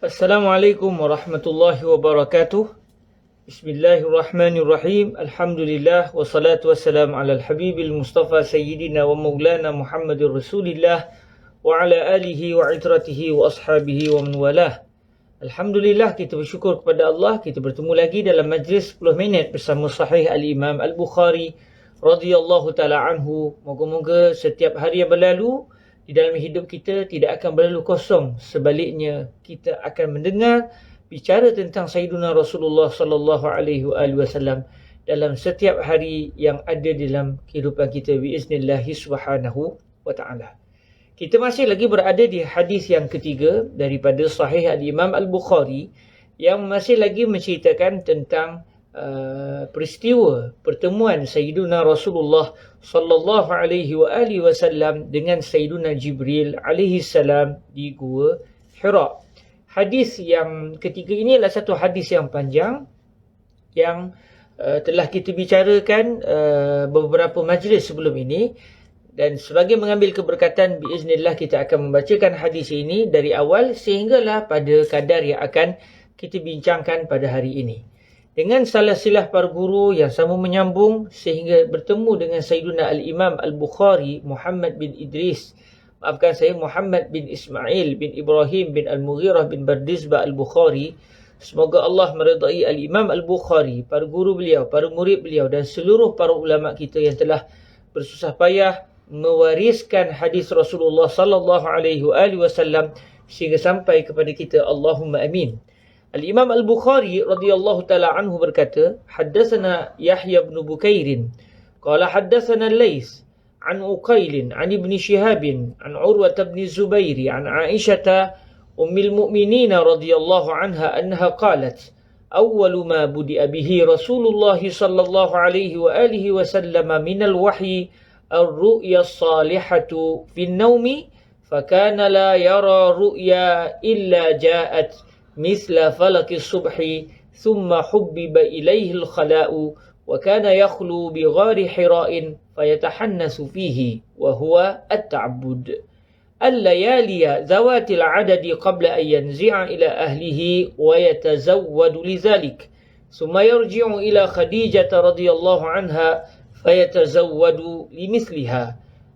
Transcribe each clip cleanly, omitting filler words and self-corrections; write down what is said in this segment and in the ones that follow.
Assalamualaikum warahmatullahi wabarakatuh. Bismillahirrahmanirrahim. Alhamdulillah wassalatu wassalamu ala al-habibil mustafa sayyidina wa maulana Muhammadur Rasulillah wa ala alihi wa itratihi wa ashabihi wa man walah. Alhamdulillah, kita bersyukur kepada Allah, kita bertemu lagi dalam majlis 10 minit bersama Sahih Al-Imam Al-Bukhari radhiyallahu taala anhu. Moga-moga setiap hari yang berlalu di dalam hidup kita tidak akan berlalu kosong. Sebaliknya, kita akan mendengar bicara tentang Sayyiduna Rasulullah sallallahu alaihi wasallam dalam setiap hari yang ada dalam kehidupan kita biiznillah subhanahu wa ta'ala. Kita masih lagi berada di hadis yang ketiga daripada Sahih Al-Imam Al-Bukhari yang masih lagi menceritakan tentang peristiwa pertemuan Sayyiduna Rasulullah sallallahu alaihi wasallam dengan Sayyiduna Jibril alaihi salam di Gua Hira. Hadis yang ketiga ini adalah satu hadis yang panjang yang telah kita bicarakan beberapa majlis sebelum ini, dan sebagai mengambil keberkatan biiznillah kita akan membacakan hadis ini dari awal sehinggalah pada kadar yang akan kita bincangkan pada hari ini, dengan silsilah para guru yang sama menyambung sehingga bertemu dengan Sayyiduna Al-Imam Al-Bukhari Muhammad bin Idris, Muhammad bin Ismail bin Ibrahim bin Al-Mughirah bin Bardizbah Al-Bukhari. Semoga Allah meridai Al-Imam Al-Bukhari, para guru beliau, para murid beliau dan seluruh para ulama kita yang telah bersusah payah mewariskan hadis Rasulullah sallallahu alaihi wasallam sehingga sampai kepada kita. Allahumma amin. Al-Imam Al-Bukhari radhiyallahu ta'ala anhu berkata, Haddathana Yahya bin Bukair, qala haddathana Lays, an Uqail, an Ibn Shihab, an Urwah bin Zubair, an Aisyah Ummul Mu'minin radhiyallahu anha annaha qalat, awwalu ma budi'a bihi Rasulullah sallallahu alaihi wa alihi wasallam min al-wahyi ar-ru'ya as-salihatu fi an-nawmi, fakana la yara ru'ya illa ja'at مثل فلك الصبح ثم حبب إليه الخلاء وكان يخلو بغار حراء فيتحنس فيه وهو التعبد الليالي ذوات العدد قبل أن ينزع إلى أهله ويتزود لذلك ثم يرجع إلى خديجة رضي الله عنها فيتزود لمثلها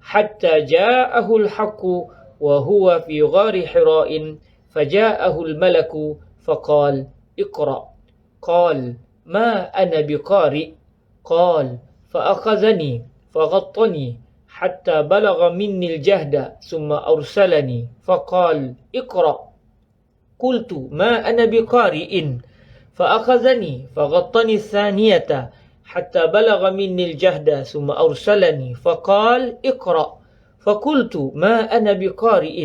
حتى جاءه الحق وهو في غار حراء فجاءه الملك فقال اقرأ، قال ما أنا بقارئ، قال فأخذني فغطني حتى بلغ مني الجهد ثم أرسلني فقال اقرأ، قلت ما أنا بقارئ، فأخذني فغطني الثانية حتى بلغ مني الجهد ثم أرسلني فقال اقرأ، فقلت ما أنا بقارئ،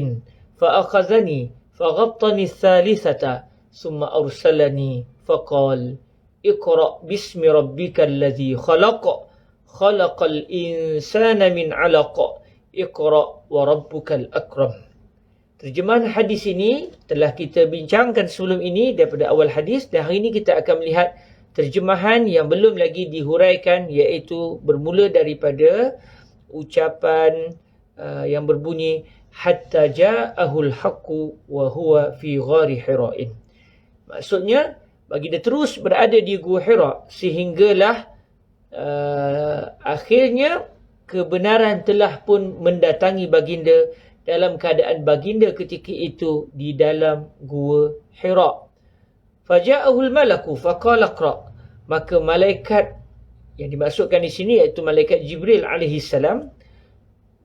فأخذني فغطني الثالثة ثم أرسلني فقال اقرأ باسم ربك الذي خلق خلق الإنسان من علق اقرأ وربك الأكرم. Terjemahan hadis ini telah kita bincangkan sebelum ini daripada awal hadis, dan hari ini kita akan melihat terjemahan yang belum lagi dihuraikan, iaitu bermula daripada ucapan yang berbunyi hatta ja'ahul haqqu wa huwa fi ghari hira'in. Maksudnya baginda terus berada di Gua Hira sehinggalah akhirnya kebenaran telah pun mendatangi baginda dalam keadaan baginda ketika itu di dalam Gua Hira. Faja'ahul malaku faqala iqra', maka malaikat yang dimaksudkan di sini iaitu malaikat Jibril alaihi salam,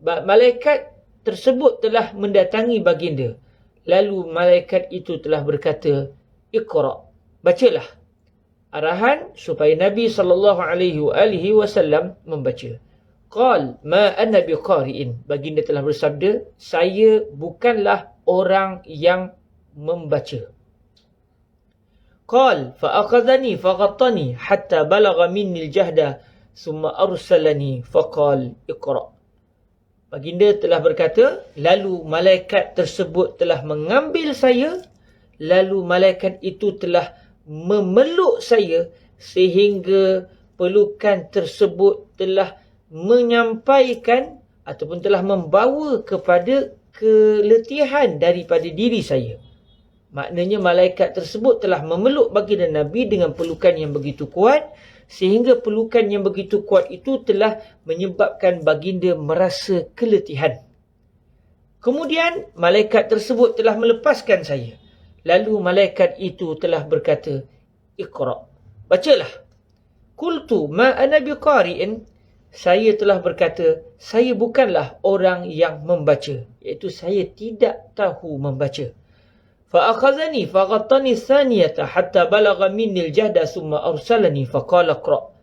malaikat tersebut telah mendatangi baginda. Lalu malaikat itu telah berkata, Iqra', bacalah. Arahan supaya Nabi sallallahu alaihi wasallam membaca. Qal ma ana biqari'in, baginda telah bersabda, saya bukanlah orang yang membaca. Qal fa akhadhani faghattani hatta balagha minni al-jahda thumma arsalani faqal iqra'. Baginda telah berkata, lalu malaikat tersebut telah mengambil saya, lalu malaikat itu telah memeluk saya sehingga pelukan tersebut telah menyampaikan ataupun telah membawa kepada keletihan daripada diri saya. Maknanya malaikat tersebut telah memeluk baginda Nabi dengan pelukan yang begitu kuat, sehingga pelukan yang begitu kuat itu telah menyebabkan baginda merasa keletihan. Kemudian malaikat tersebut telah melepaskan saya. Lalu malaikat itu telah berkata, Iqra, bacalah. Qultu ma ana biqari'in. Saya telah berkata, saya bukanlah orang yang membaca. Iaitu saya tidak tahu membaca. Fa'akhazani faghattani thaniyata hatta balagha minni al-jahda thumma arsalani faqala qra'.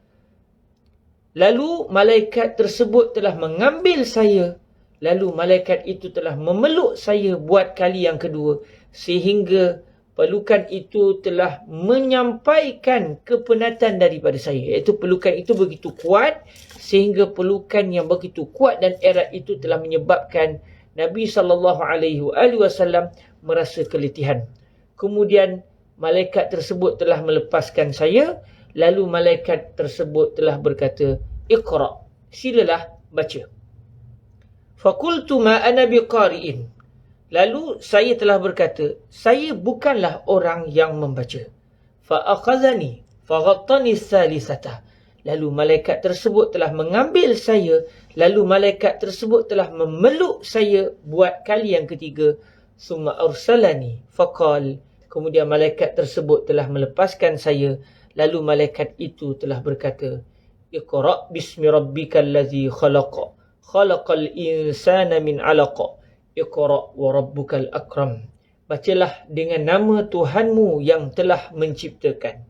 Lalu malaikat tersebut telah mengambil saya. Lalu malaikat itu telah memeluk saya buat kali yang kedua. Sehingga pelukan itu telah menyampaikan kepenatan daripada saya. Iaitu pelukan itu begitu kuat. Sehingga pelukan yang begitu kuat dan erat itu telah menyebabkan Nabi SAW merasa keletihan. Kemudian malaikat tersebut telah melepaskan saya. Lalu malaikat tersebut telah berkata, Iqra, silalah baca. Faqultu ma ana biqari'in. Lalu saya telah berkata, saya bukanlah orang yang membaca. Fa'akhazani faghattani thalithata. Lalu malaikat tersebut telah mengambil saya. Lalu malaikat tersebut telah memeluk saya buat kali yang ketiga. Summa arsalani faqal. Kemudian malaikat tersebut telah melepaskan saya. Lalu malaikat itu telah berkata, Iqra' bismi rabbikal ladzi khalaqa. Khalaqal insana min 'alaqa. Iqra' wa rabbukal akram. Bacalah dengan nama Tuhanmu yang telah menciptakan.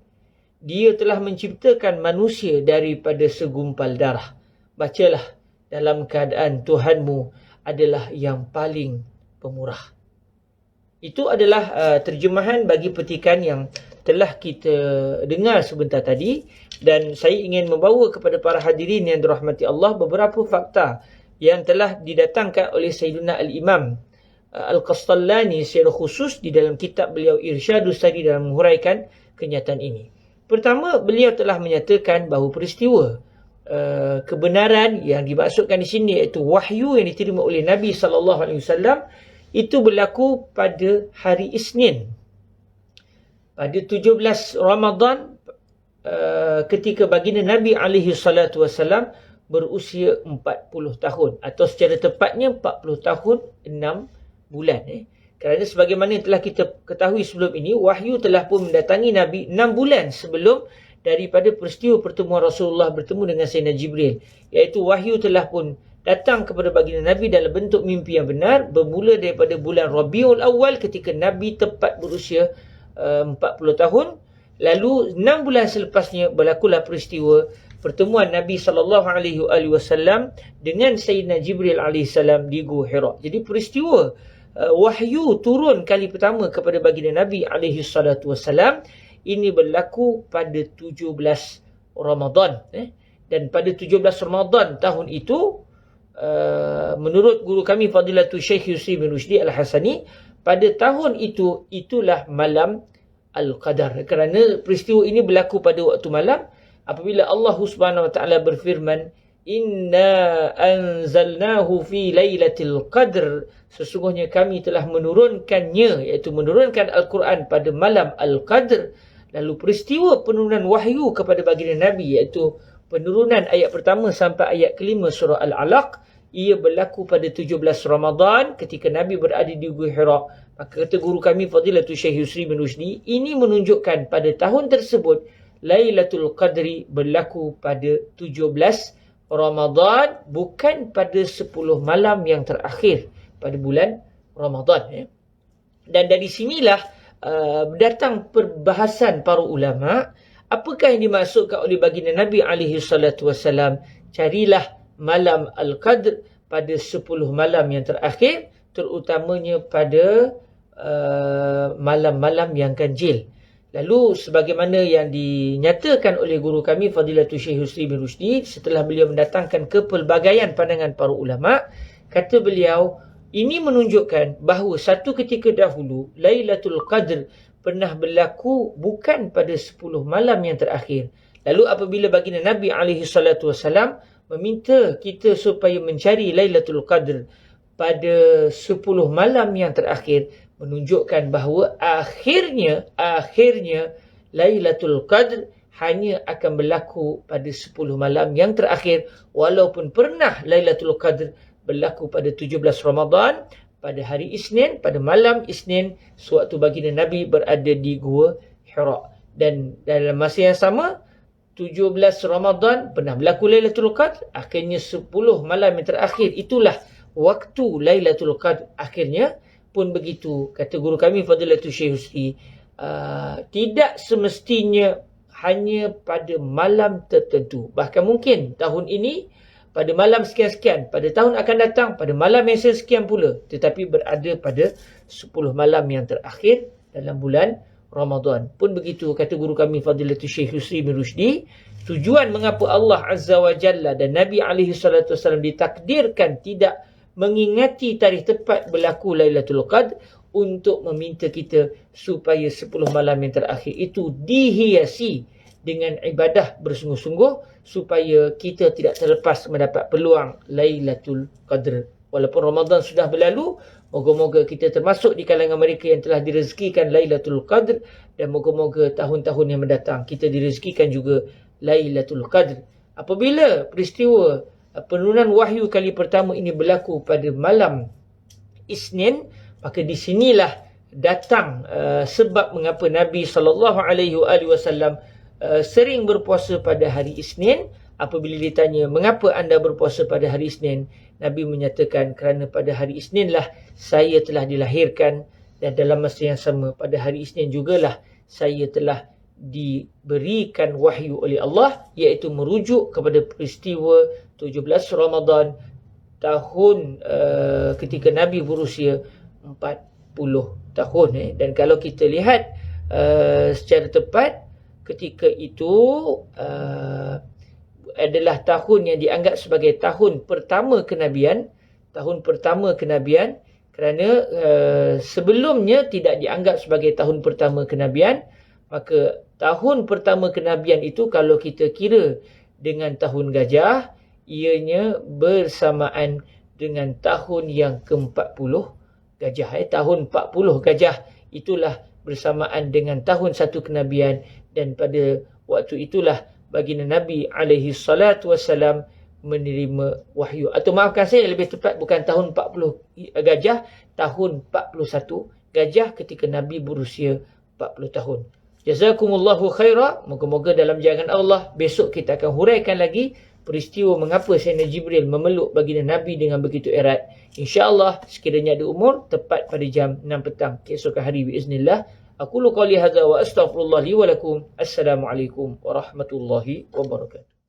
Dia telah menciptakan manusia daripada segumpal darah. Bacalah dalam keadaan Tuhanmu adalah yang paling pemurah. Itu adalah terjemahan bagi petikan yang telah kita dengar sebentar tadi. Dan saya ingin membawa kepada para hadirin yang dirahmati Allah beberapa fakta yang telah didatangkan oleh Sayyidina Al-Imam Al-Qastallani secara khusus di dalam kitab beliau Irsyadus Sari dalam menghuraikan kenyataan ini. Pertama, beliau telah menyatakan bahawa peristiwa kebenaran yang dimaksudkan di sini iaitu wahyu yang diterima oleh Nabi SAW itu berlaku pada hari Isnin. Pada 17 Ramadan ketika baginda Nabi SAW berusia 40 tahun. Atau secara tepatnya 40 tahun 6 bulan. Kerana sebagaimana yang telah kita ketahui sebelum ini, wahyu telah pun mendatangi Nabi 6 bulan sebelum daripada peristiwa pertemuan Rasulullah bertemu dengan Sayyidina Jibril. Iaitu wahyu telah pun datang kepada baginda Nabi dalam bentuk mimpi yang benar bermula daripada bulan Rabiul Awal ketika Nabi tepat berusia 40 tahun. Lalu 6 bulan selepasnya berlakulah peristiwa pertemuan Nabi SAW dengan Sayyidina Jibril AS di Gua Hira. Jadi peristiwa wahyu turun kali pertama kepada baginda Nabi SAW ini berlaku pada 17 Ramadan. Dan pada 17 Ramadan tahun itu, menurut guru kami Fadilatul Syekh Yusri bin Rushdi Al-Hasani, pada tahun itu, itulah malam Al-Qadar. Kerana peristiwa ini berlaku pada waktu malam apabila Allah Subhanahu Wa Taala berfirman, Inna anzalnahu fi lailatul qadr. Sesungguhnya kami telah menurunkannya, iaitu menurunkan Al-Quran pada malam Al-Qadr. Lalu peristiwa penurunan wahyu kepada baginda Nabi, iaitu penurunan ayat pertama sampai ayat kelima surah Al-Alaq, ia berlaku pada 17 Ramadan ketika Nabi berada di Gua Hira. Maka kata guru kami Fadilatul Syekh Yusri bin Rushdi, ini menunjukkan pada tahun tersebut Lailatul Qadri berlaku pada 17 Ramadan, bukan pada 10 malam yang terakhir pada bulan Ramadan. Dan dari sinilah datang perbahasan para ulama, apakah yang dimaksudkan oleh baginda Nabi SAW, carilah malam Al-Qadr pada 10 malam yang terakhir, terutamanya pada malam-malam yang ganjil. Lalu sebagaimana yang dinyatakan oleh guru kami Fadilatul Syekh Yusri bin Rushdi, setelah beliau mendatangkan kepelbagaian pandangan para ulama, kata beliau, ini menunjukkan bahawa satu ketika dahulu Lailatul Qadr pernah berlaku bukan pada 10 malam yang terakhir. Lalu apabila baginda Nabi SAW meminta kita supaya mencari Lailatul Qadr pada 10 malam yang terakhir, menunjukkan bahawa akhirnya Lailatul Qadr hanya akan berlaku pada 10 malam yang terakhir, walaupun pernah Lailatul Qadr berlaku pada 17 Ramadan pada hari Isnin, pada malam Isnin, sewaktu baginda Nabi berada di Gua Hira. Dan dalam masa yang sama, 17 Ramadan pernah berlaku Lailatul Qadr, akhirnya 10 malam yang terakhir itulah waktu Lailatul Qadr. Akhirnya pun begitu, kata guru kami Fadilatul Syekh Husri, tidak semestinya hanya pada malam tertentu. Bahkan mungkin tahun ini pada malam sekian-sekian, pada tahun akan datang pada malam yang sekian pula, tetapi berada pada 10 malam yang terakhir dalam bulan Ramadan. Pun begitu, kata guru kami Fadilatul Syekh Husri bin Rushdi, tujuan mengapa Allah Azza wa Jalla dan Nabi SAW ditakdirkan tidak mengingati tarikh tepat berlaku Lailatul Qadr, untuk meminta kita supaya 10 malam yang terakhir itu dihiasi dengan ibadah bersungguh-sungguh, supaya kita tidak terlepas mendapat peluang Lailatul Qadr. Walaupun Ramadan sudah berlalu, moga-moga kita termasuk di kalangan mereka yang telah direzekikan Lailatul Qadr, dan moga-moga tahun-tahun yang mendatang kita direzekikan juga Lailatul Qadr. Apabila peristiwa penurunan wahyu kali pertama ini berlaku pada malam Isnin, maka di sinilah datang sebab mengapa Nabi SAW sering berpuasa pada hari Isnin. Apabila ditanya, mengapa anda berpuasa pada hari Isnin? Nabi menyatakan, kerana pada hari Isnin lah saya telah dilahirkan, dan dalam masa yang sama pada hari Isnin jugalah saya telah diberikan wahyu oleh Allah, iaitu merujuk kepada peristiwa 17 Ramadan tahun ketika Nabi berusia 40 tahun. Dan kalau kita lihat secara tepat, ketika itu adalah tahun yang dianggap sebagai tahun pertama kenabian. Tahun pertama kenabian kerana sebelumnya tidak dianggap sebagai tahun pertama kenabian. Maka tahun pertama kenabian itu kalau kita kira dengan tahun gajah, ianya bersamaan dengan tahun yang ke-40 gajah. Tahun 40 gajah itulah bersamaan dengan tahun satu kenabian, dan pada waktu itulah baginda Nabi SAW menerima wahyu. Atau maafkan saya, lebih tepat bukan tahun 40 gajah, tahun 41 gajah ketika Nabi berusia 40 tahun. Jazakumullahu khaira. Moga-moga dalam jalangan Allah besok kita akan huraikan lagi peristiwa mengapa Sayyidina Jibril memeluk baginda Nabi dengan begitu erat. InsyaAllah sekiranya ada umur, tepat pada jam 6 petang keesokan hari biiznillah. Aqulu qawli hadza wa astaghfirullah li wa lakum. Assalamualaikum warahmatullahi wabarakatuh.